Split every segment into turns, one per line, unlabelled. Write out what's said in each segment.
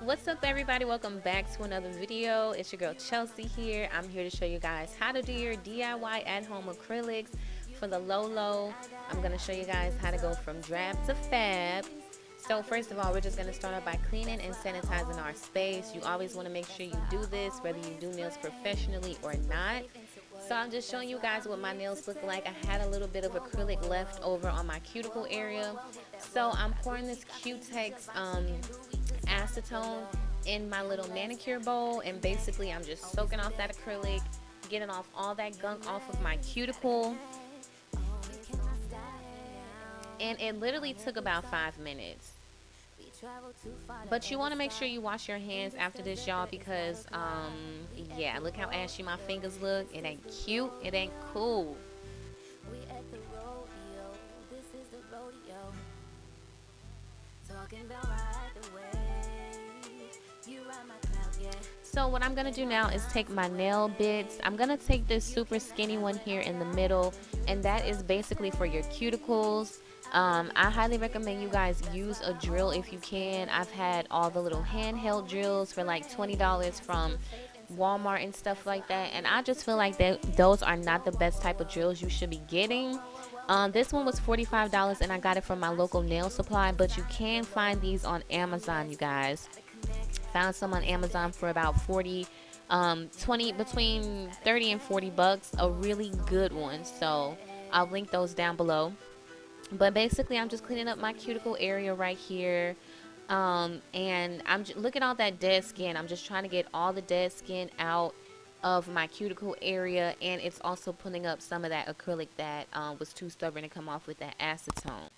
What's up, everybody? Welcome back to another video. It's your girl Chelsea here. I'm here to show you guys how to do your DIY at-home acrylics for the low. I'm going to show you guys how to go from drab to fab. So first of all, we're just going to start off by cleaning and sanitizing our space. You always want to make sure you do this, whether you do nails professionally or not. So I'm just showing you guys what my nails look like. I had a little bit of acrylic left over on my cuticle area. So I'm pouring this Q-Tex acetone in my little manicure bowl, and basically I'm just soaking off that acrylic, getting off all that gunk off of my cuticle. And it literally took about 5 minutes. But you want to make sure you wash your hands after this, y'all, because yeah, look how ashy my fingers look. It ain't cute, it ain't cool. We at the rodeo, this is the rodeo. Talking about right the way you ride my cloud, yeah. So what I'm gonna do now is take my nail bits. I'm gonna take this super skinny one here in the middle, and that is basically for your cuticles. I highly recommend you guys use a drill if you can. I've had all the little handheld drills for like $20 from Walmart and stuff like that, and I just feel like that those are not the best type of drills you should be getting. This one was $45 and I got it from my local nail supply, but you can find these on Amazon, you guys. Found some on Amazon for about 40 20 between 30 and 40 bucks, a really good one. So I'll link those down below. But basically I'm just cleaning up my cuticle area right here. And look at all that dead skin. I'm just trying to get all the dead skin out of my cuticle area, and it's also putting up some of that acrylic that was too stubborn to come off with that acetone.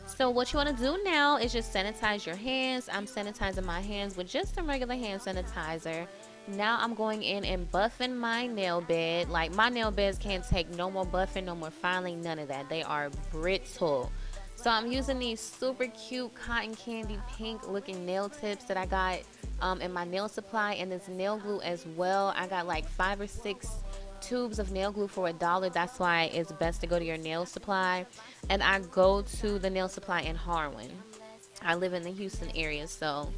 So what you want to do now is just sanitize your hands. I'm sanitizing my hands with just some regular hand sanitizer. Now I'm going in and buffing my nail bed. Like, my nail beds can't take no more buffing, no more filing, none of that. They are brittle. So I'm using these super cute cotton candy pink looking nail tips that I got in my nail supply, and this nail glue as well. I got like 5 or 6 tubes of nail glue for $1. That's why it's best to go to your nail supply. And I go to the nail supply in Harwin. I live in the Houston area, so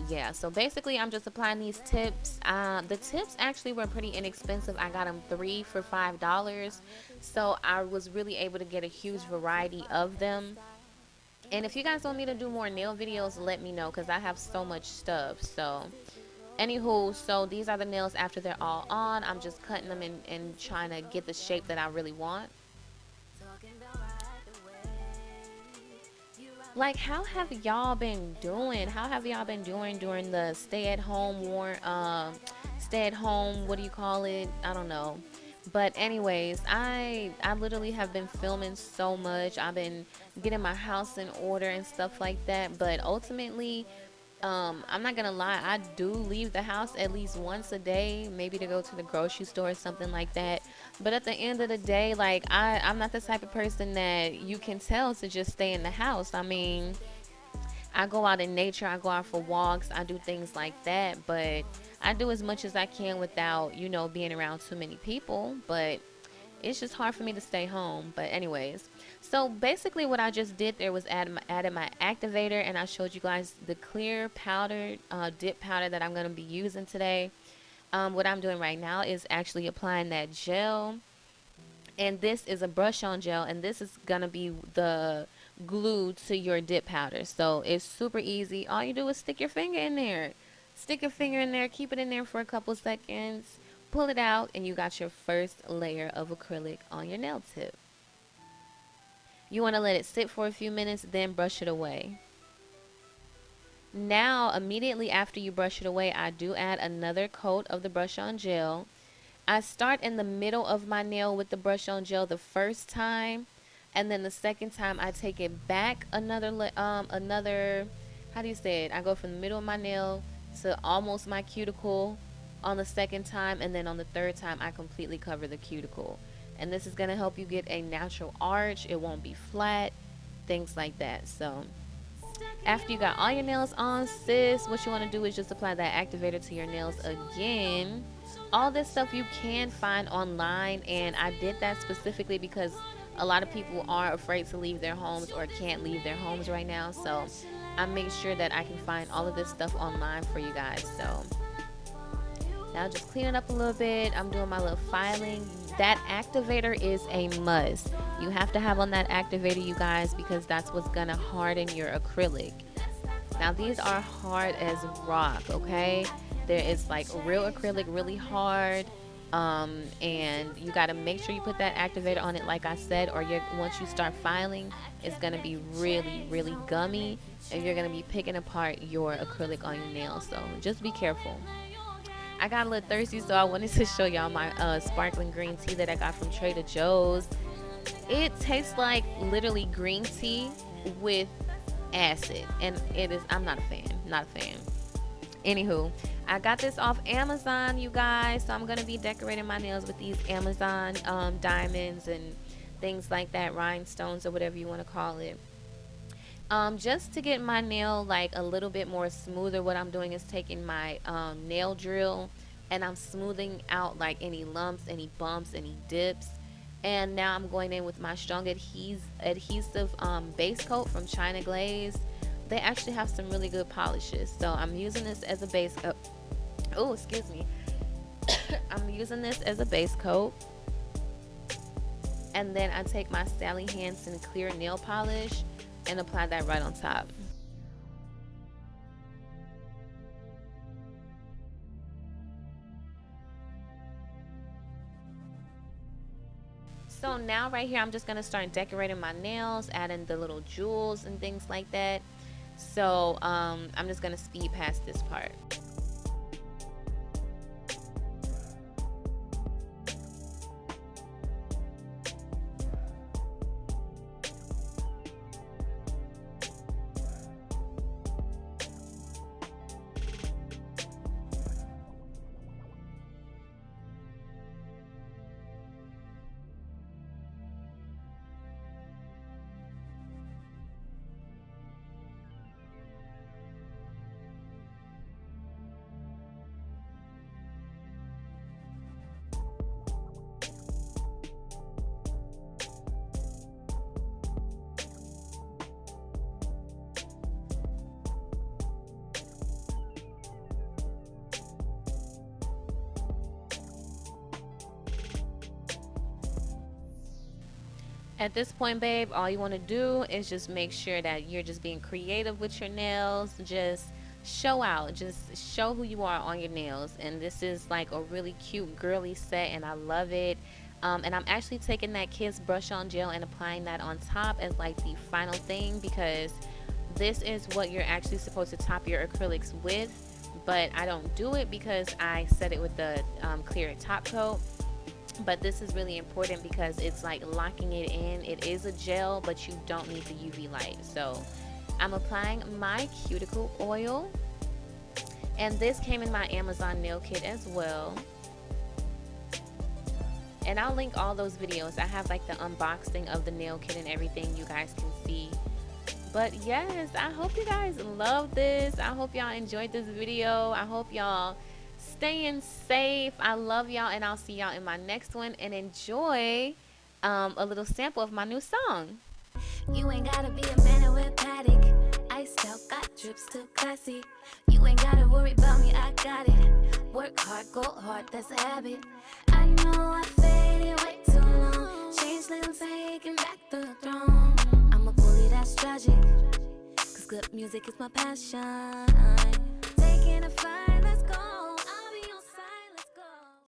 yeah. So basically I'm just applying these tips. The tips actually were pretty inexpensive. I got them 3 for $5, so I was really able to get a huge variety of them. And if you guys want me to do more nail videos, let me know, because I have so much stuff. So anywho, so these are the nails after they're all on. I'm just cutting them and trying to get the shape that I really want. Like, how have y'all been doing? How have y'all been doing during the stay at home, what do you call it? I don't know. But anyways, I literally have been filming so much. I've been getting my house in order and stuff like that. But ultimately, I'm not gonna lie, I do leave the house at least once a day, maybe to go to the grocery store or something like that. But at the end of the day, like, I'm not the type of person that you can tell to just stay in the house. I mean, I go out in nature, I go out for walks, I do things like that, but I do as much as I can without, being around too many people. But it's just hard for me to stay home. But anyways, so basically what I just did there was added my activator, and I showed you guys the clear powder, dip powder that I'm going to be using today. What I'm doing right now is actually applying that gel, and this is a brush on gel, and this is going to be the glue to your dip powder. So it's super easy. All you do is stick your finger in there. Stick your finger in there, keep it in there for a couple seconds, pull it out, and you got your first layer of acrylic on your nail tip. You want to let it sit for a few minutes, then brush it away. Now, immediately after you brush it away, I do add another coat of the brush on gel. I start in the middle of my nail with the brush on gel the first time, and then the second time I take it back another, how do you say it? I go from the middle of my nail to almost my cuticle on the second time, and then on the third time I completely cover the cuticle. And this is going to help you get a natural arch. It won't be flat, things like that. So after you got all your nails on, sis, what you want to do is just apply that activator to your nails again. All this stuff you can find online, and I did that specifically because a lot of people are afraid to leave their homes or can't leave their homes right now. So I make sure that I can find all of this stuff online for you guys. So now just clean it up a little bit. I'm doing my little filing. That activator is a must. You have to have on that activator, you guys, because that's what's gonna harden your acrylic. Now these are hard as rock, okay? There is like real acrylic, really hard. And you got to make sure you put that activator on it, like I said, or once you start filing, it's going to be really, really gummy, and you're going to be picking apart your acrylic on your nails. So just be careful. I got a little thirsty, so I wanted to show y'all my sparkling green tea that I got from Trader Joe's. It tastes like literally green tea with acid, and I'm not a fan. Anywho, I got this off Amazon, you guys, so I'm gonna be decorating my nails with these Amazon diamonds and things like that, rhinestones or whatever you want to call it. Just to get my nail like a little bit more smoother, what I'm doing is taking my nail drill and I'm smoothing out like any lumps, any bumps, any dips. And now I'm going in with my strong adhesive base coat from China Glaze. They actually have some really good polishes, so I'm using this as a base coat. Oh, excuse me. I'm using this as a base coat, and then I take my Sally Hansen clear nail polish and apply that right on top. So now right here, I'm just gonna start decorating my nails, adding the little jewels and things like that. So I'm just gonna speed past this part. At this point, babe, all you want to do is just make sure that you're just being creative with your nails. Just show out, just show who you are on your nails. And this is like a really cute girly set, and I love it. And I'm actually taking that Kiss brush on gel and applying that on top as like the final thing, because this is what you're actually supposed to top your acrylics with. But I don't do it because I set it with the clear top coat. But this is really important because it's like locking it in. It is a gel, but you don't need the UV light. So I'm applying my cuticle oil, and this came in my Amazon nail kit as well, and I'll link all those videos. I have like the unboxing of the nail kit and everything, you guys can see. But yes, I hope you guys love this. I hope y'all enjoyed this video. I hope y'all staying safe. I love y'all, and I'll see y'all in my next one. And enjoy a little sample of my new song.
You ain't gotta be a man with paddock. Iced out, got drips too classy. You ain't gotta worry about me, I got it. Work hard, go hard, that's a habit. I know I faded way too long. Change little, taking back the throne. I'm a bully that's tragic, cause good music is my passion.